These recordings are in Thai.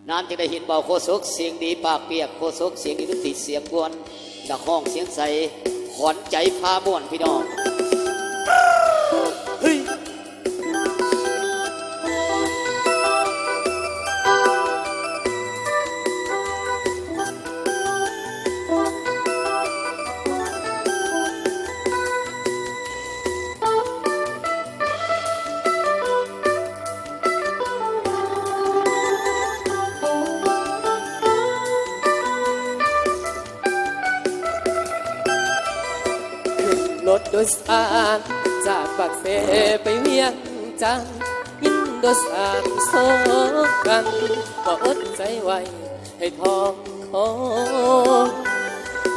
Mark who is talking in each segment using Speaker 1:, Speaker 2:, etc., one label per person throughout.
Speaker 1: น้ำจึงได้เห็นเบาโคศกเสียงดีปากเปียกโคศกเสียงดีดนตรีเสียงกวนตะห้องเสียงใสขวัญใจพาม่วนพี่น้องเฮ้ย
Speaker 2: รถโดยสารจากปากเสไปเวียงจันทน์ยินโดยสารโซกันว่าอดใจไว้ให้ทองคอง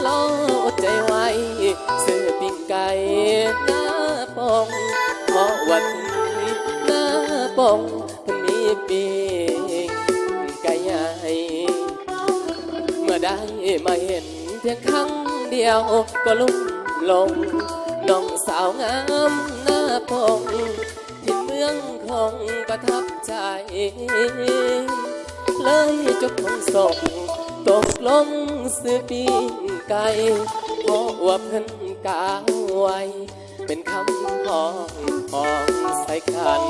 Speaker 2: รออดใจไว้ซื้อปิ้งไก่หน้าปองเพราะวันหน้าปองมันมีปิ้งไก่ใหญ่เมื่อได้มาเห็นเพียงครั้งเดียวก็ลุ่มลงน้องสาวงามหน้าปองที่เมืองคงประทับใจเลยจบคงส่งตกลงซื้อปิ้งไก่เพราะว่าเพิ่นกาวไว้เป็นคำพ้องของใส่ขัน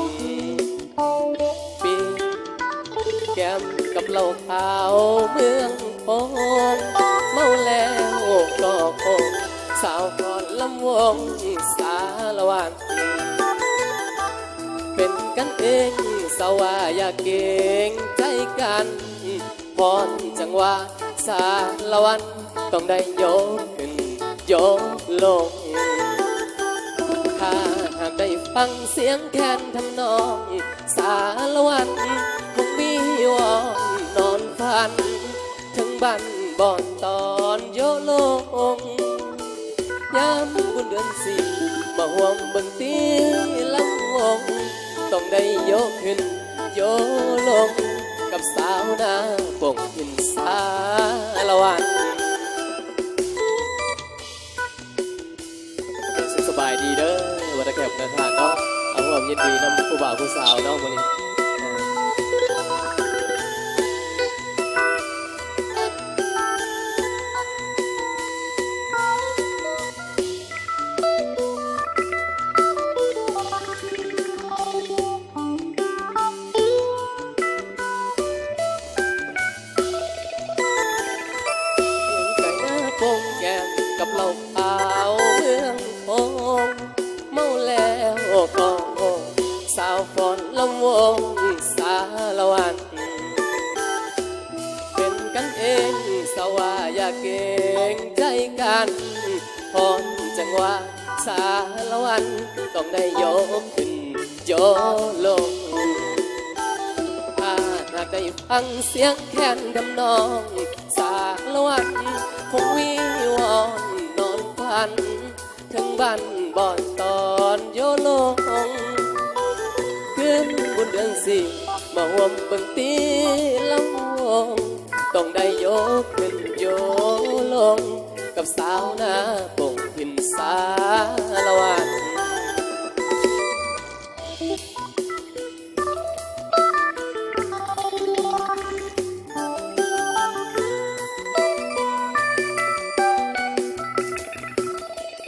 Speaker 2: ปิ้งแก้มกับเหล้าขาวเมืองคงเมาแล้วก็คงสาวก่อนลำวงสารวันเป็นกันเองสาวาอย่าเก่งใจกันพรจังหวะสารวันต้องได้ยกขึ้นยกลงถ้าหากได้ฟังเสียงแคนทำนองสารวันคงมีวอนนอนฝันถึงบ้านบ่อนตอนโยลงยามบุญเดือนสี่มาห่วงเบิ่งตีลำวงต้องได้โยกขึ้นโยลงกับสาวนาปงหินสารวันสุขสบายดีเด้อวันตะแคบนาทานเนาะเอาความยินดีนำผู้บ่าวผู้สาวเนาะวันนี้กับเหล้าขาวเมืองคงเมาแล้วก็สาวฝนลำวงสารวันเป็นกันเองสาวาอย่าเก่งใจกันพรจังหวะสารวันต้องได้ยกขึ้นโยลงหากได้ฟังเสียงแคนทำนองสารวันคงวิวอนนอนฝันถึงบ้านบ่อนตอนโยลงขึ้นบุญเดือนสี่มาห่วมเบิ่งตีลำวงต้องได้โยกขึ้นโยลงกับสาวนาปงหินสารวัน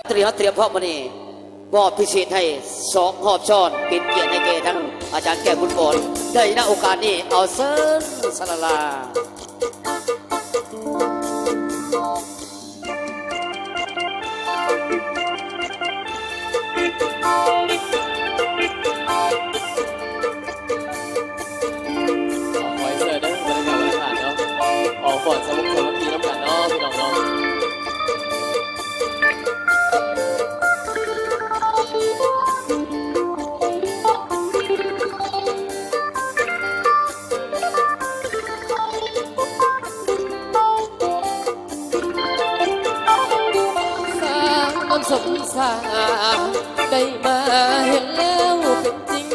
Speaker 1: เตรียมพร้อมวันนี้มอบพิเศษให้2หอบช้อนเป็นเกียรติให้แก่ทั้งอาจารย์แก้วบุญฝนได้ณโอกาสนี้เอาเซิร์นสลาลา
Speaker 2: คอยเสิร์ฟเด้อบรรยากาศบรรยากาศเนาะออกก่อนสมุกสมุกทีน้ำกันเนาะพี่น้องเนาะสงสารได้มาเห็นแล้วเป็นจริง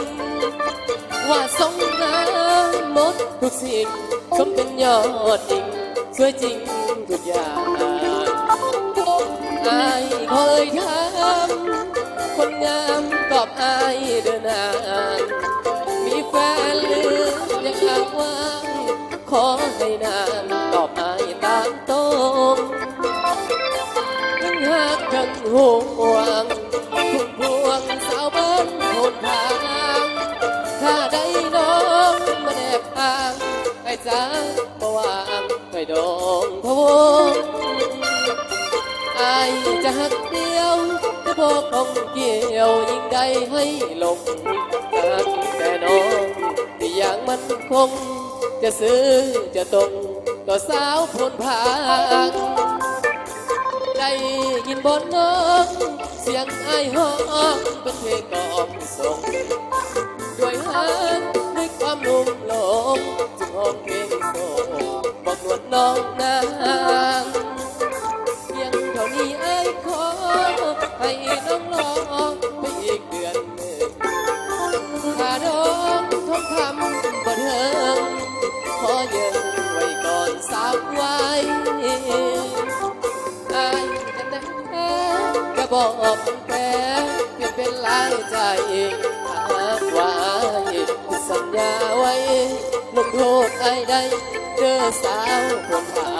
Speaker 2: ว่าสงน้ำหมดทุกสิ่งสมเป็นยอดจริงสวยจริงทุกอย่างอายเคยทำคนงามตอบอายเดินนานมีแฟนหรือยังอ้างว่าง ขอให้นางตอบอายตามตรงทั้งหักทั้งห่วงพุ่มพวงสาวบ้านโหดทางถ้าได้น้องมาแนบทางให้จ้าบ่วางให้ดองพะวงอายจะหักเดียวจะบอกของเกี่ยวยิ่งใดให้ลงจากแต่น้องที่อย่างมันคงจะซื้อจะตรงต่อสาวพลพางได้ยินบนน้องเสียงไอ้ห้องเป็นเพลงกล่อมส่งด้วยฮักด้วยความนุ่มหลงจึงห้องเพลงส่งบอกนวดน้องนางเพียงเท่านี้ไอ้ขอให้น้องรอไปอีกเดือนหนึ่งถ้าน้องทองคำบ่เทิงขอเยินไว้ก่อน3 วันอายจะแต่จะบอกแต่เปลี่ยนเป็นลายใจหากไว้สัญญาไว้ลงโทษไอ้ได้เด้อสาวคนหา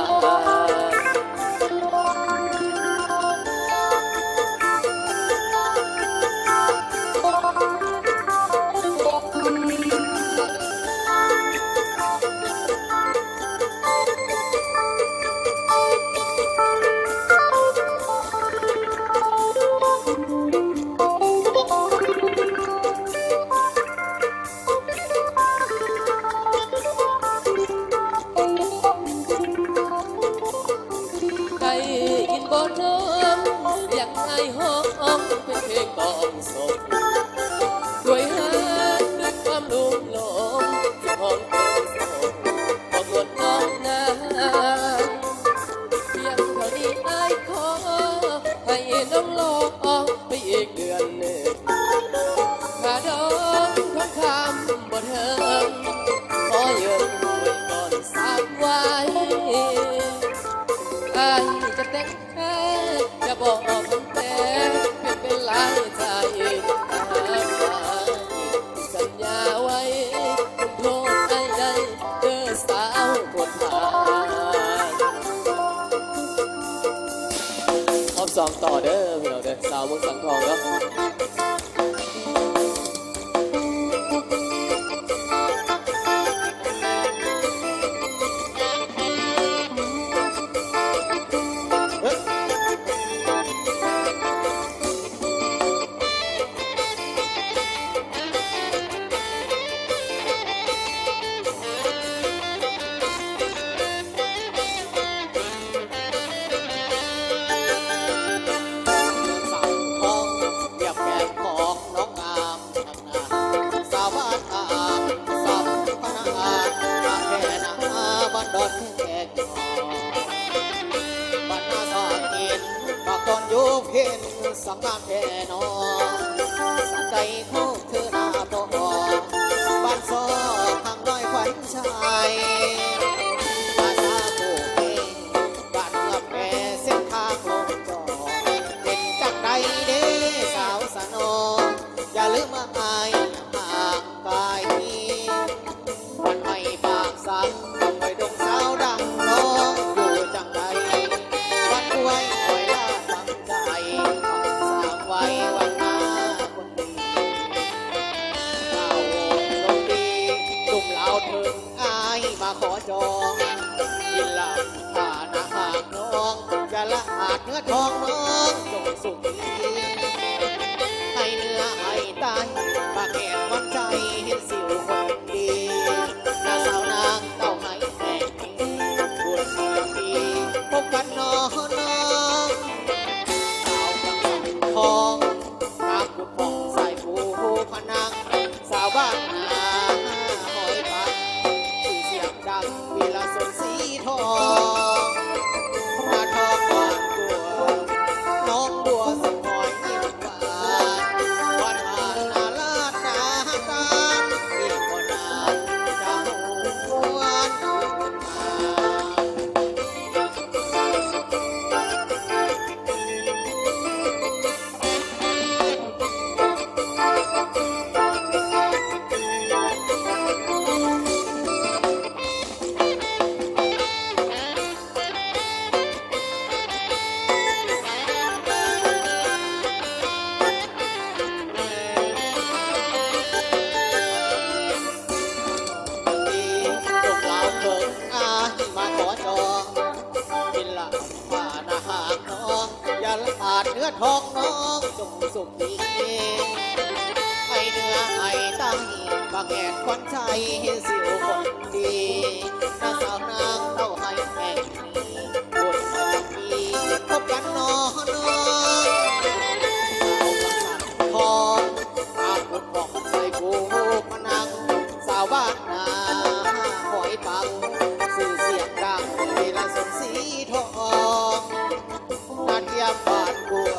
Speaker 2: ได้ยินบ่น้องอย่างไอ้ห้องเป็นเพลงกล่อมส่งด้วยฮักด้วยความลุ่มหลงที่ห้องเพลงส่งบอกนวดน้องนางเพียงเท่านี้ไอ้ขอให้น้องรอไปอีกเดือนหนึ่งถ้าดองทองคำบ่เทิงขอยืนไว้ก่อน3 วันอายจะแต่งแค่จะบอกมันแต่เปลี่ยนเป็นลายใจถ้าหากว่าสัญญาไว้คุณโทษไอ้ได้เด้อสาวคนผ่านพร้อมซ้อมต่อเด้อพี่น้องเด้อสาวเมืองสังทองเนาะ
Speaker 1: สาวทองเรียบแก้มของน้องงามสาวบ้านอาสาวพนามาแค่นาบ้านดอนแขกบ้านนาสากินปากตอนอยู่เพียนสังงานแค่นอสังใจคู่เธอหน้าปอบ้านซอทางน้อยขวัญชายภาษาผู้เพบ้านเงือบแม่เส้นทางลงจอเป็นจักใดเด้สาวสนออย่าลืมมาอายห่างกายนี้วันไม่ปากสังไปดงสาวดังน้องอยู่จังใดวันไว้คอยลาตั้งใจสร้างไว้วันหน้าคนดีเราลงดีตุ่มเหล่าถึงอายมาขอจองยินหลับผ่านาหากน้องอย่าละอาดเนื้อทองน้องจงสุขดีให้เนื้อให้ตายปากแก่วันใจเห็นสิวคนดีนาสาวนางเต้าให้แม่นี้บุญปีพบกันน้องน้องสาวกำลังทองน้ำบุญพองใส่ผูพนังสาวบ้านนาหอยปักชื่อเสียงดังวีละสนสีทองมาทองก่อนบัวน้องบัวสมหอยยิ้ม อาจเนื้อทองน้องจงสุขีไอเนื้อไอตาหีบางแอนควันใจสิวคนดีน้าสาวนางเต้าให้แห่งนี้บุญมาจากปีพบกันน้องน้องสาวกษัตริย์ทองอาบุญบอกใส่กูพนังสาวบ้านนาหอยปังสื่อเสียงดังเวลาสมศรีทองนาเทียมบานบัว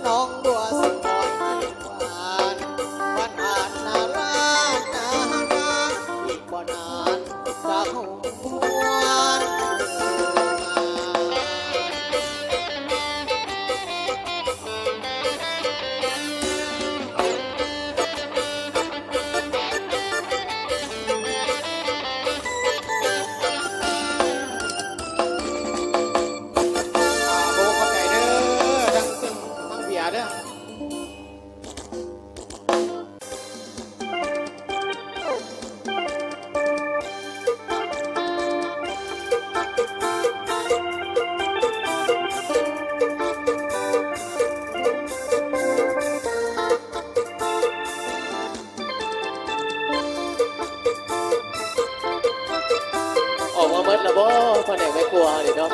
Speaker 1: น้องบัวสิงห์อ่อนหวานวันอ่านนาลานนาอีกบ่นานจะหวนโบเข้าใจเด้อทั้งซึ่งทั้งเบียร์เด้อ
Speaker 2: ออกมาเมิดแล้วบ่แผนกไม่กลัวเดี๋ยวเนาะ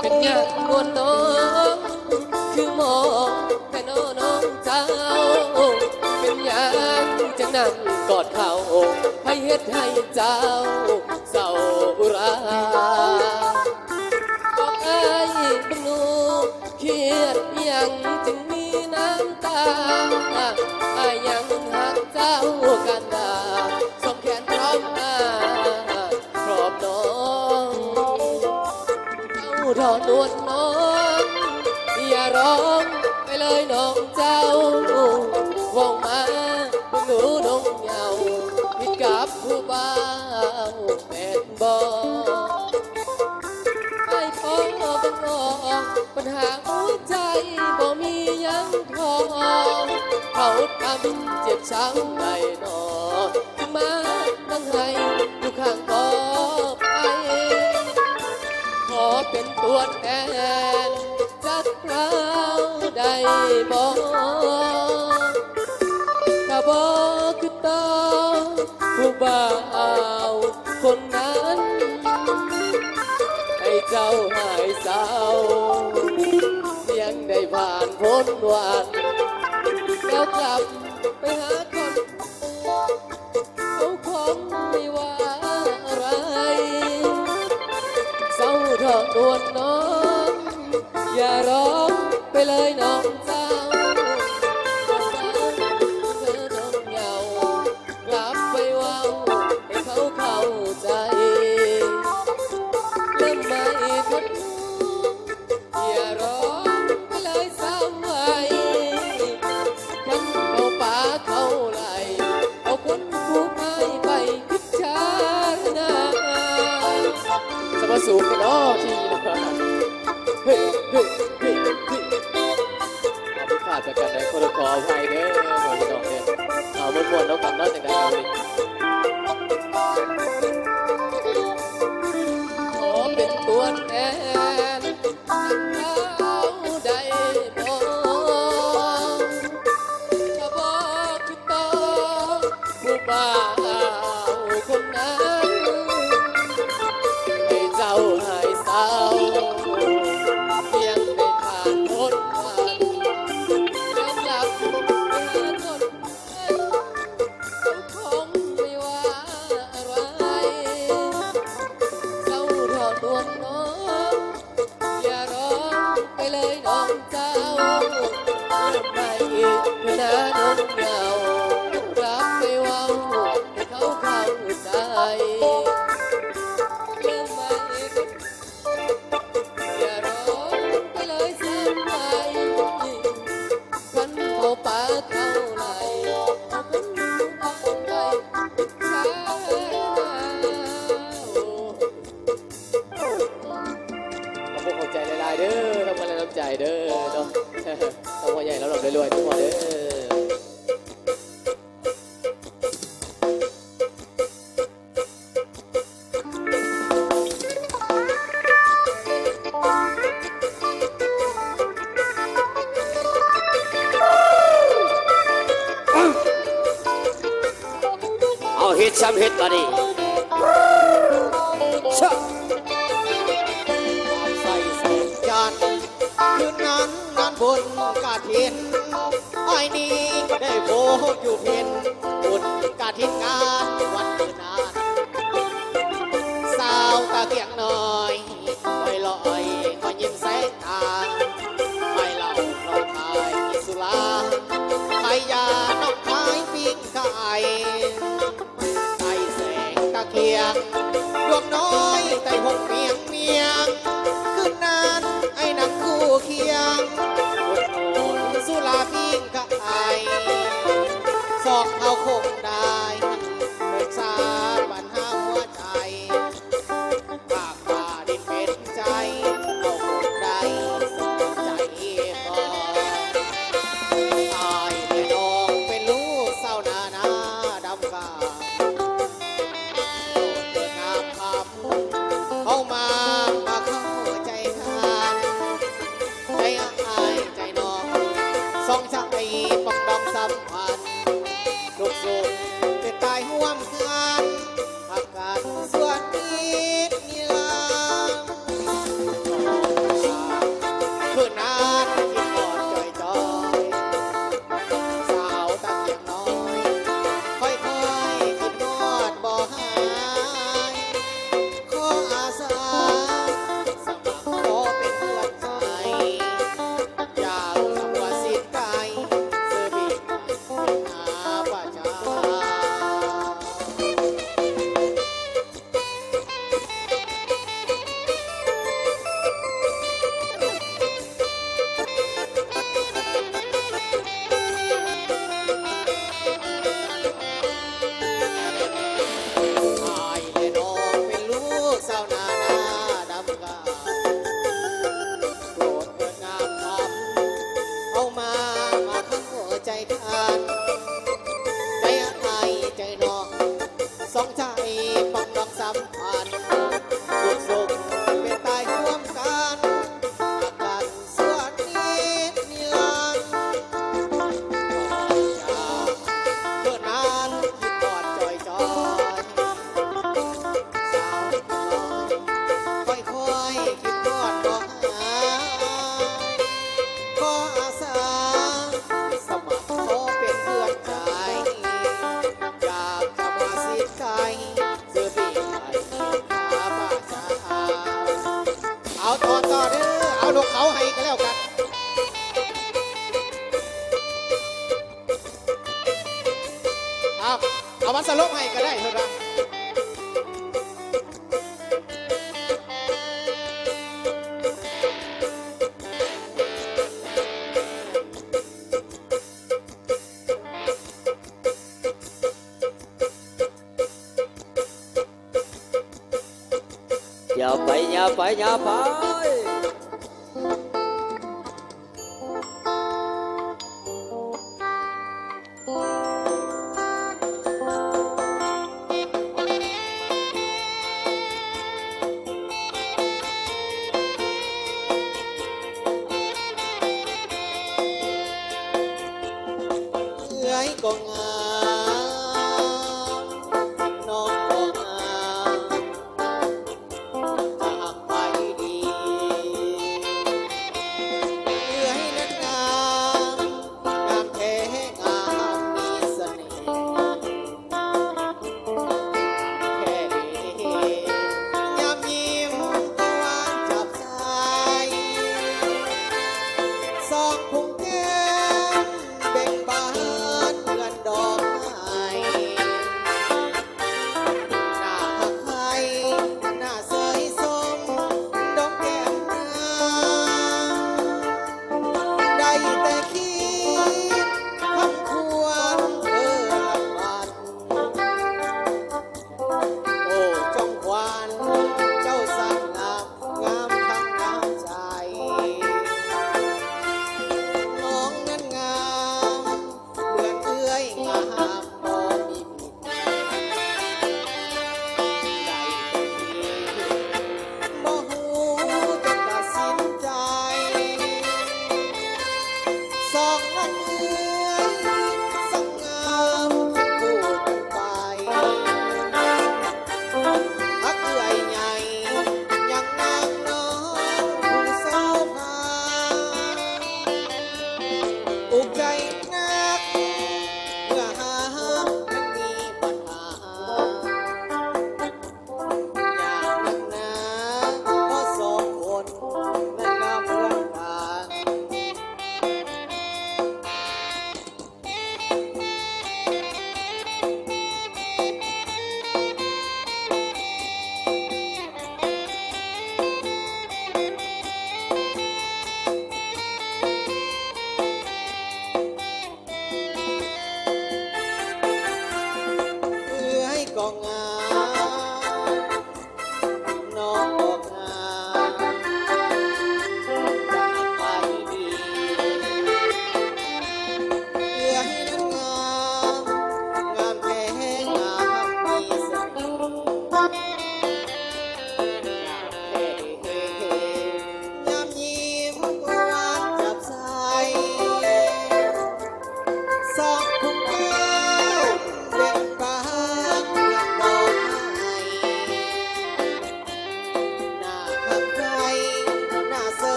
Speaker 2: เป็นอย่างมวนน้องคือมองแต่น้องน้องเจ้า เป็นอย่างจังนั้นกอดเขาให้เฮ็ดให้เจ้าเศร้าอุราบอกไอ้บังหนูเครียดยังจึงมีน้ำตาไอ้ยังหักเจ้ากันดาสองแขนพร้อมหน้าครอบน้องเจ้าถอนนวลน้องอย่าร้องไปเลยน้องเจ้าว่องมาพวกหนูดงเหงาผิดกับผู้บ่าวแม่นบ่ไอ้พ่อบังออกปัญหาหัวใจบ่มีหยังพอเขาทำเจ็บช้ำในนอถึงมาตั้งให้อยู่ข้างกอไปขอเป็นตัวแทนจักคราวได้บ่ถ้าบ่คือต่อผู้บ่าวคนนั้นให้เจ้าหายเศร้ายังได้ผ่านพ้นวันแล้วกลับไปหาคนเขาคงไม่ว่าอะไรเศร้าทองนวลน้องอย่าร้องไปเลยน้องเจ้าเธอน้องเหงากลับไปเว้าให้เขาเข้าใจเริ่มใหม่คนอย่าร้องไปเลยสาวไว้ฉันเอาป่าเข้าไหลเอาคนผู้ไม่ไปคิดช้านะจะมาสูงกันอ้อทีนะเฮ้ยเฮ้ยเฮ้ยเฮ้ยเอาไปขาดจากกันได้คนละขออภัยเด้อหมดพี่น้องเนี่ยเอามวนๆแล้วกันเนาะจังได้เอาดิขอเป็นตัวแทนเขาได้บ่ถ้าบอกคือต่อผู้บ่าวคนนั้นให้เจ้าหายเศร้าเพียงได้ผ่านพ้นวันแล้วกลับไปหาคนเขาคงไม่ว่าอะไรเจ้าถอดตัวน้องอย่าร้องไปเลยน้องเจ้าเริ่มใหม่เพื่อนาน้องเหงากลับไปเว้าให้เขาเข้าใจเริ่มใหม่อย่าร้องไปเลยเสียงใหม่ฉันเอาป่าเข้าไหลเอาคนเอาไปช้าขอบคุณเข้าใจหลายๆเด้อทำกันแล้วน้ำใจเด้อเนาะต้องพ่อใหญ่แล้วหลับรวยๆทุกคนเด้อ
Speaker 3: ดซ้ำเฮ็ดมาดิชะ
Speaker 1: ใส่เสียงจันทร์คืนนั้นงานบุญกาถินไอ้นี้ก็ได้โบกอยู่เพียนบุญกาถินงานวันคืนนั้นสาวตาเกียงน้อยลอยลอยก็ยิ้มแสงตาไม่เล่าเราขายกินสุราขายยานอกขายปิ้งไก่ใส่แสงตะเกียงดวงน้อยใต้หกเมียงเมียงคืนนั้นไอ้นักคู่เคียงอุดหนุนสุราปิ้งไก่สอกเอาคงได้เบิกษาปัญหาหัวใจปากป่าดินเป็นใจเอาคงได้สมใจก่อนอายแต่น้องเป็นลูกเศร้านานาดำกาโดดเดินงามคำเข้ามาเข้าใจกันใจอายใจน้องสองใจปองดองสัมพันธ์ลูกสุขเป็นตายห่วมกันหักกันส่วนนิดนิรันดร์คืนนั้นคิดกอดจอยจอยสาวตะเกียงน้อยค่อยๆคิดกอดบ่หายขออาสาสมัครขอเป็นเพื่อนใจอยากทำว่าสิ้นใจเสื้อบินเป็นหาประชา อายและน้องเป็นลูกสาวนาดำกาโปรดเถิดงามคำเอามาเข้าใจกันใจอายใจน้องสองใจปองดองสัมพันธ์ลูกสุขเป็นตายร่วมกันหักกันส่วนนิดนิรันดร์จากเมื่อนั้นคิดกอดจอยจอย สาวน้อยค่อยๆคิดทอดบ่หายขออาสาสมัครขอเป็นเพื่อนใจอยากทำอาชีพไกลซื้อปีกไก่ขาป้าชาเอาต่อเด้อเอาลูกเขาให้กันแล้วกันเอามาสลบให้ก็ได้เถอะนะ
Speaker 3: อย่าไปอย่าไปอย่าไป
Speaker 1: เอ้ยก็งามน้องก็งามจากไปดีเอ้ยนั้นงามงามแท้งามมีเสน่ห์แค่นี้ยามยิ้มก็หวานจับใจสองพุงแก้มเบ่งบานเหมือนดอกไม้หน้าหักใครหน้าเสยสมดอกแก้มนางได้แต่คิดคำควรเธอละมัน โอ้จงควันเจ้าสั่งงามงามทั้งงามใจ น้องนั้นงามเหมือนเอื้อยงามบ่มีผิดได้แต่เพียงบ่หูจะตัดสินใจสองนั้นเอื้อยสั่งงามพูดกันไป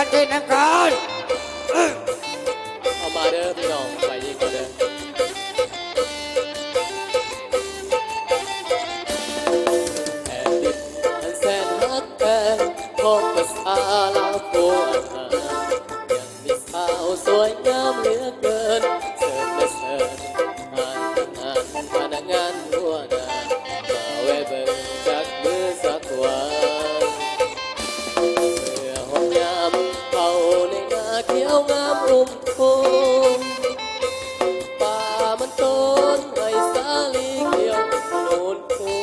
Speaker 3: กันเต้นน้ำกัน
Speaker 2: เอามาเด้อพี่น้องไปยิงกันเด้อแผ่นดินอันแสนฮักแพงของภาษาลาวโบราณยังมีสาวสวยงามเหลือเกินเสิร์ฟและเสิร์ฟพนักงานหัวหน้ามาแวะเบิ่งจักมือสักวันเมื่อห้องยามเข้าในนาเขียวงามอุ้มฟูป่ามันต้นไม้สาลีเขียวขนุนฟู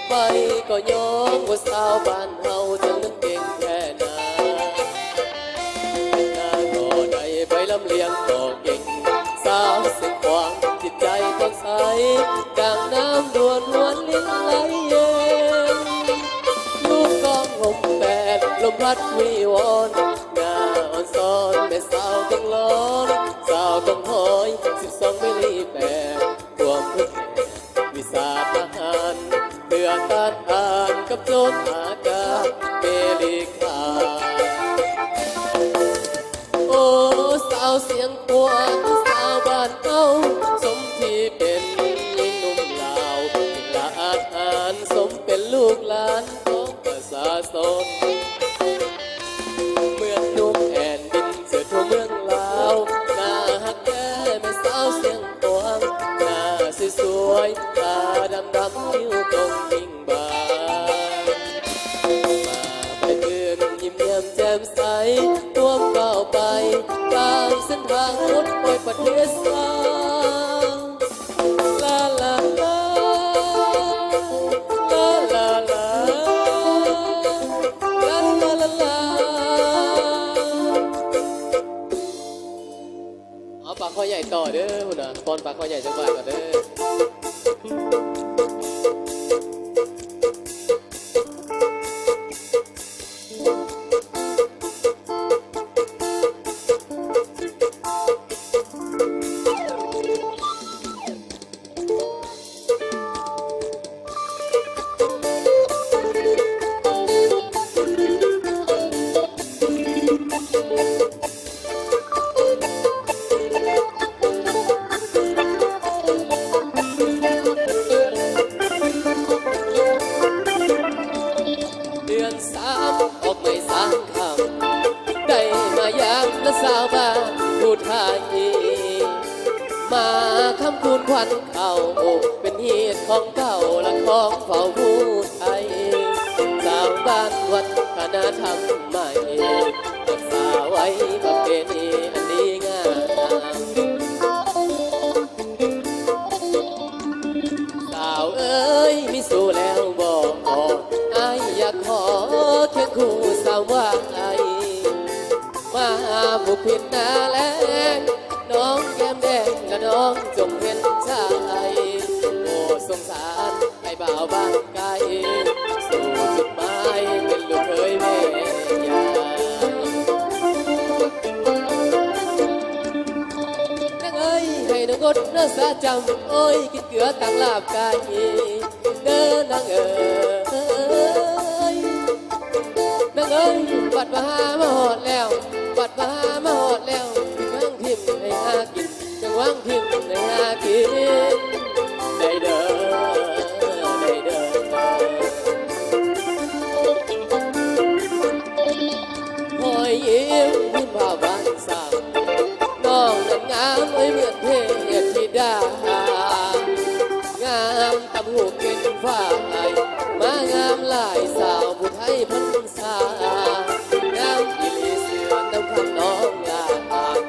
Speaker 2: ไปก็ย้องว่าสาวบ้านเฮาจะนั้นเก่งแค่ไหนนาก็ได้ไปลำเลียงก็เก่งสาวเสียงควางจิตใจต้องใสดังน้ำดวนนวลลิ้นไหลเย็นลูกกองห่มแปดลมพัดวิวอนงาอ่อนซ้อนแม่สาวต้องร้อนสาวต้องหอย12มิลลิแปดรวมทุกแห่งวิสาทหารเตือนต้านทานกับโจรอากาศเมลิกาโอ้สาวเสียงกวางสาวบ้านเฮาสมที่เป็นยิ่งหนุ่มลาวยิ่งละอาจหารสมเป็นลูกหลานของประชาชนเมื่อนุ่มแผ่นดินเสือทั่วเมืองลาวหน้าฮักแก่แม่สาวเสียงกวางหน้าสวยๆตาดำๆคิ้วตรงยิ่งบานมาไปคืนยิ้มแย้มแจ่มใสร่วมก้าวไปตามเส้นทางรถไฟประเทศลาวลาลาลาลาลาลาลาลาลาลาเอาปากคอใหญ่ต่อเด้อพุ่นน่ะปอนปากคอใหญ่จังหวะก่อนเด้อ เดือนสามออกไม่สามคำได้มายามและสาวบ้านผู้ไทยมาคำคูณควันเข่าเป็นเหตุของเก่าและของเผ่าผู้ไทยสาวบ้านวัดคณะธรรมใหม่รักษาไว้ประเพณีอันดีงามสาวเอ้ยมิสู่แล้วบอกอายอยากขอเคียงคู่สาวว่าไอมาผูกพินหน้าแลงน้องแก้มแดงและน้องจงเป็นชายโอ้สงสารไอ้บ่าวบ้านไกลสู่จุดหมายเป็นลูกเคยแม่ยานางเอ้ยให้นางกดเนื้อสาจำโอ้ยกินเกลือต่างลาบกายเดินนางเอ้ยนางเอ้ยบัดมาหามาหอดแล้วบัดมาหามาหอดแล้วจังทิมให้หากินจังวางทิมให้หากินได้เด้อได้เด้อหอยยิ้มยิ้มภาพบานสาวน้องนั้นงามเอ้ยเหมือนเทพธิดางามตำหูเป็นฟ้ามางามหลายสาวผู้ไทยพันษางามอีหลีเสือน้ำคำน้องลาอาย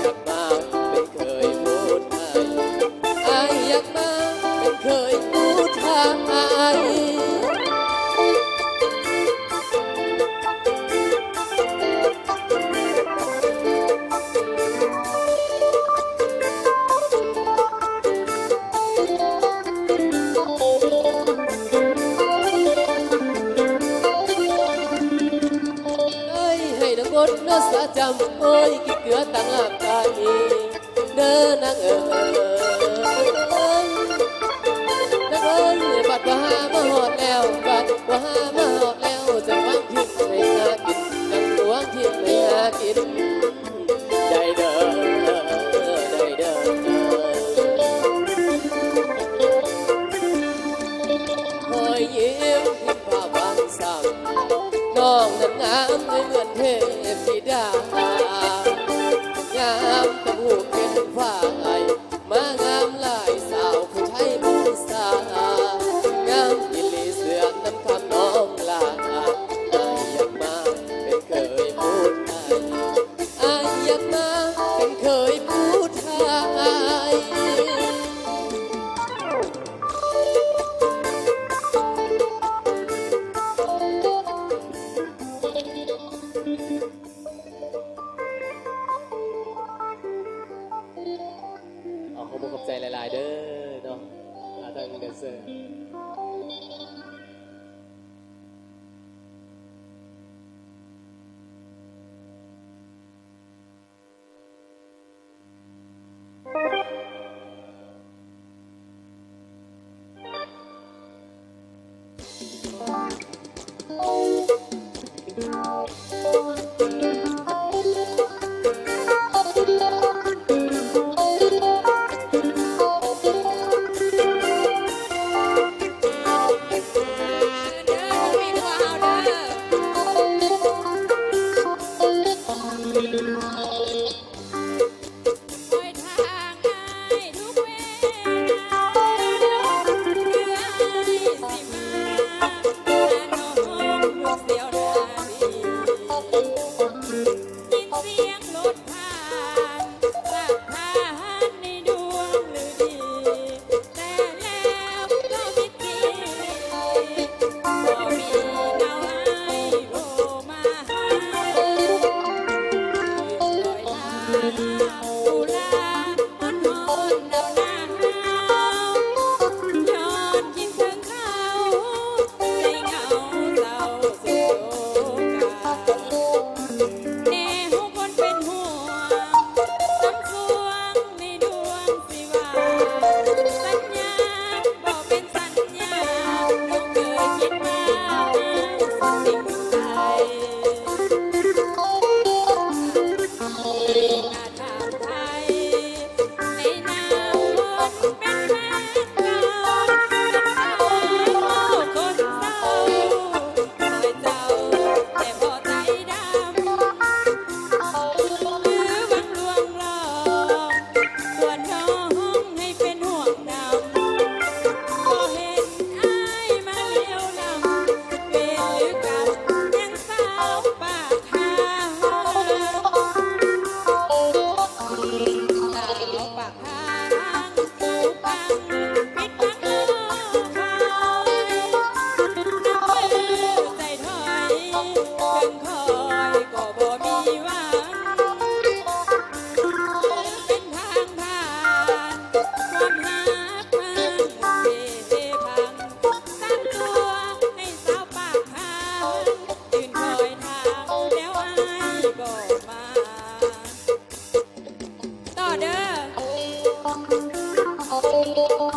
Speaker 2: อยากมาเป็นเคยพูดไทยอายอยากมาเป็นเคยพูดไทยกดเนื้อสาจำโอ้ยกินเกลือต่างหากกายเดินนางเอ๋ยนางเอ๋ยบัดว่าหามาหอดแล้วบัดว่าหามาหอดแล้วจะวางทิพย์ให้หากิน คุณขอบใจหลาย ๆ เด้อเนาะทางแดนเซอร์
Speaker 4: ต่อเด้อ